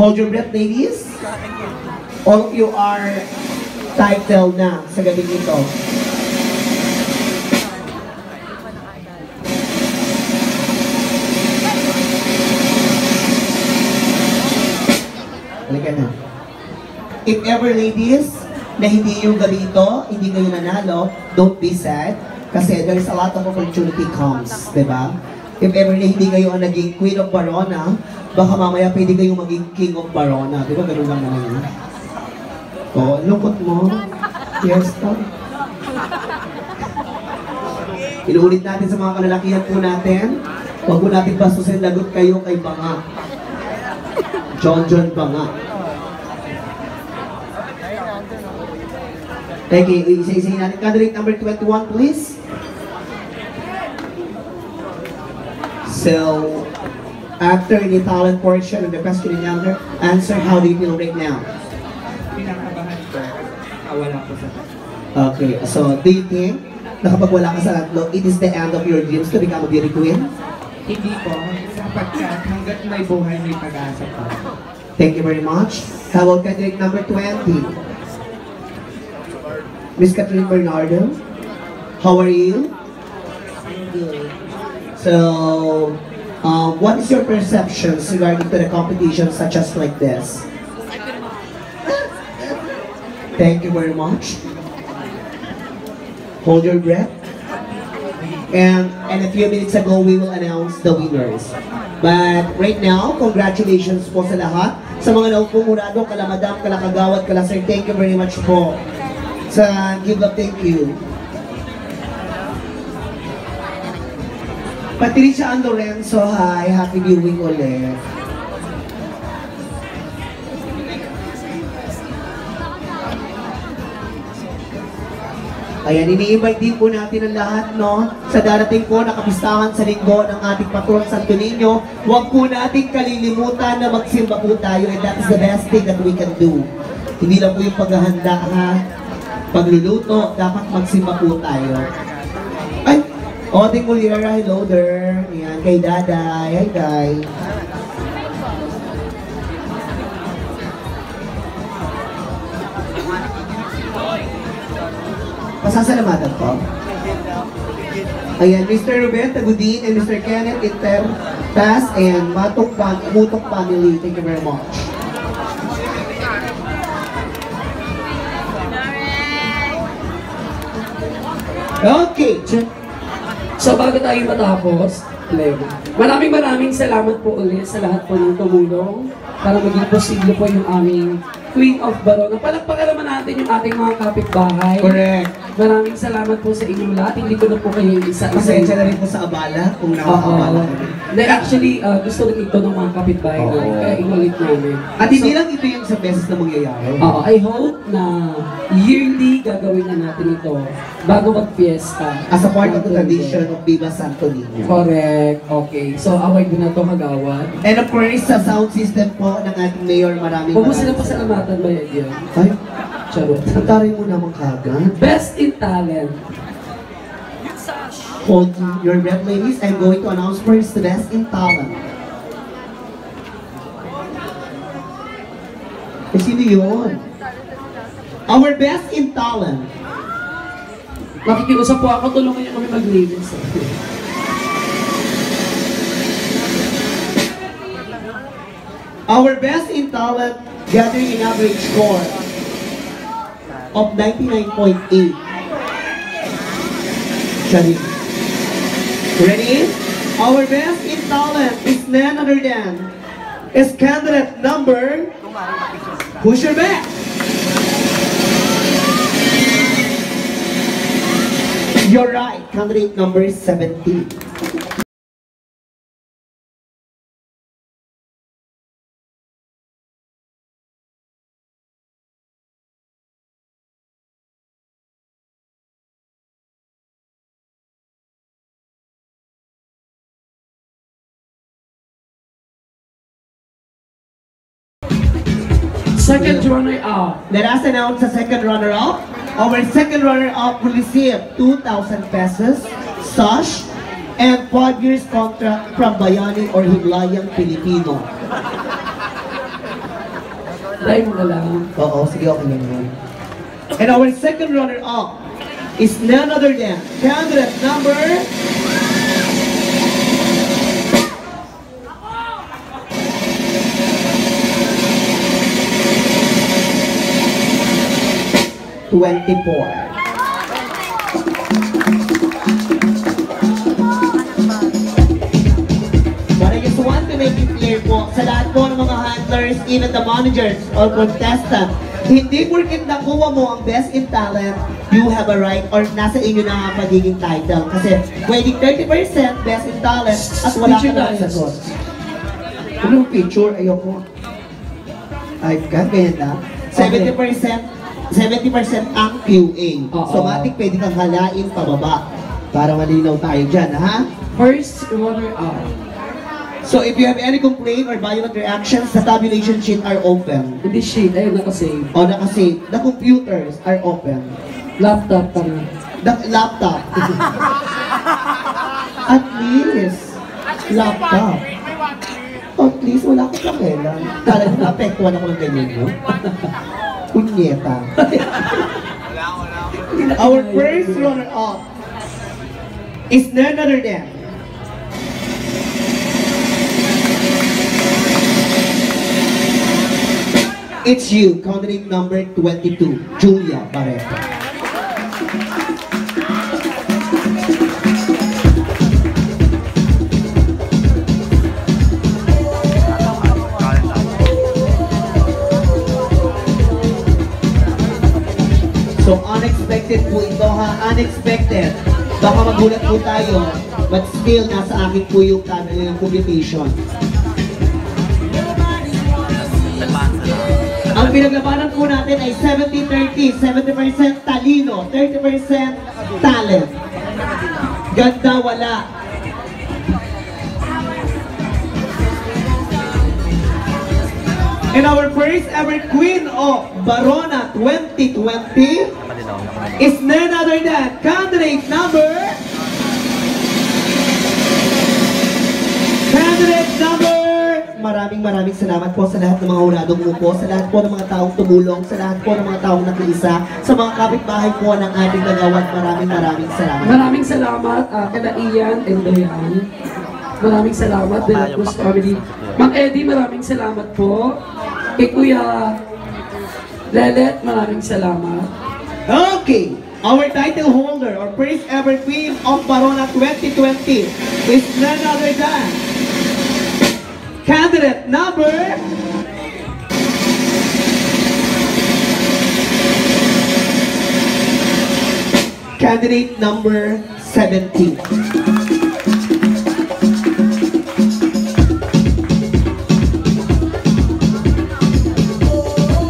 Hold your breath, ladies. All of you are titled na sa gabi ito. Halika na. If ever, ladies, na hindi yung gabi ito, hindi kayo nanalo, don't be sad. Kasi there's a lot of opportunity comes, diba? If ever na hindi kayo ang naging Queen of Barona, baka mamaya pwede kayong maging King of Barona. Diba ganun lang naman yun? Oo, lungkot mo. Yes, to. Inuulit natin sa mga kalalakihan po natin. Huwag po natin basusin, lagot kayo kay Banga. John Banga. Okay, isa-isahin natin. Candidate number 21, please. So, after the talent portion of the question and answer, how do you feel right now? Pinakabahan ko, wala ko sa Okay, so do you think na kapag wala ka sa tatlo, it is the end of your dreams to become a beauty queen? Hindi po, sapagkat hanggat may buhay, may pag-asa po. Thank you very much. How about candidate number 20? Miss Catherine Bernardo, how are you? Good. So, what is your perceptions regarding to the competition such as like this? Thank you very much. Hold your breath. And a few minutes ago, we will announce the winners. But right now, congratulations po sa lahat. Sa mga naupumurado, kala Madam, kala Kagawad, kala Sir, thank you very much po. Sa give up, thank you. Patricia and Lorenzo, hi. Happy viewing ulit. Ayan, ini-invite din po natin ang lahat, no? Sa darating po na kapistahan sa linggo ng ating patron Santo Niño, huwag po natin kalilimutan na magsimba po tayo, and that is the best thing that we can do. Hindi lang po yung paghahanda, ha? Pagluluto, dapat magsimba po tayo. Ay! Oting Mulira, hello there. Ayan, kay Daday. Hi, Day. Pasasalamatan po. Ayan, Mr. Ruben Tagudin and Mr. Kenneth Intertas and Mutok family. Thank you very much. Okay. So bago tayo matapos, maraming salamat po ulit sa lahat po ng tumulong para maging posible po yung aming Queen of Barona. Palagpakan naman natin yung ating mga kapitbahay. Correct. Maraming salamat po sa inyong lahat. Hindi ko na po kayo isa-isa. Pasensya na rin po sa abala kung nakakabala kami. Then actually, gusto rin ito ng mga kapitbahay namin. Kaya inulit namin. At hindi lang ito yung sa beses na mangyayari. I hope na yearly gagawin na natin ito bago mag-fiesta. As a part of the tradition of Viva Santo Niño. Correct. Okay. So, away ko na ito Kagawad. And of course, sa sound system po ng ating mayor, maraming Huwag mo sila pasalamatan ba yan? Ay, charot. santarin mo naman kagad. Best in talent. Hold your breath, ladies. I'm going to announce first the best in talent. Sino yun? Our best in talent. Makikiusap po ako, tulungan niyo kami maglinis. Our best in talent gathering an average score of 99.8. Shari. Ready? Our best in talent is none other than is candidate number. Push your back. You're right. Candidate number 17. Second runner-up. Let us announce the second runner-up. Our second runner-up will receive 2,000 pesos, sash, and 5 years contract from Bayani or Himlayang Pilipino. Try mo na lang. Oo, sige, okay lang yun. And our second runner-up is none other than candidate number... '24. But I just want to make it clear po, sa lahat po ng mga handlers, even the managers or contestant, hindi porket nakuha mo ang best in talent, you have a right or nasa inyo na ang pagiging title. Kasi pwedeng 30% best in talent at wala ka na sagot. Anong picture? Ayoko. Ay, ganyan na. 70% ang QA. Oo. So, matik pwede kang halain pababa para malinaw tayo dyan, ha? First runner-up. So, if you have any complaint or violent reactions, the tabulation sheet are open. Hindi sheet, ayun nakasave. O nakasave, the computers are open. Laptop pa na. The laptop. At least, laptop. At least, wala ko pakialam. Talagang naapektuhan ako ng ganyan mo. Punyeta. Our first runner-up is none other than it's you, candidate number 22, Julia Barreto. So unexpected po ito ha, unexpected. Baka magulat po tayo, but still nasa akin po yung computation. Ang pinaglabanan po natin ay 70-30, 70% talino, 30% talent. Ganda wala. And our first ever Queen of Barona 2020 is none other than candidate number... Maraming salamat po sa lahat ng mga huradong umupo, sa lahat po ng mga taong tumulong, sa lahat po ng mga taong nakiisa, sa mga kapitbahay po ng ating nagawad. Maraming salamat. Maraming salamat kina Ian and Dayan. Maraming salamat din at Cruz Family. Mang Eddie, maraming salamat po. Kay Kuya Lelet, maraming salamat. Okay, our title holder or first ever Queen of Barona 2020 is none other than candidate number... Candidate number 17.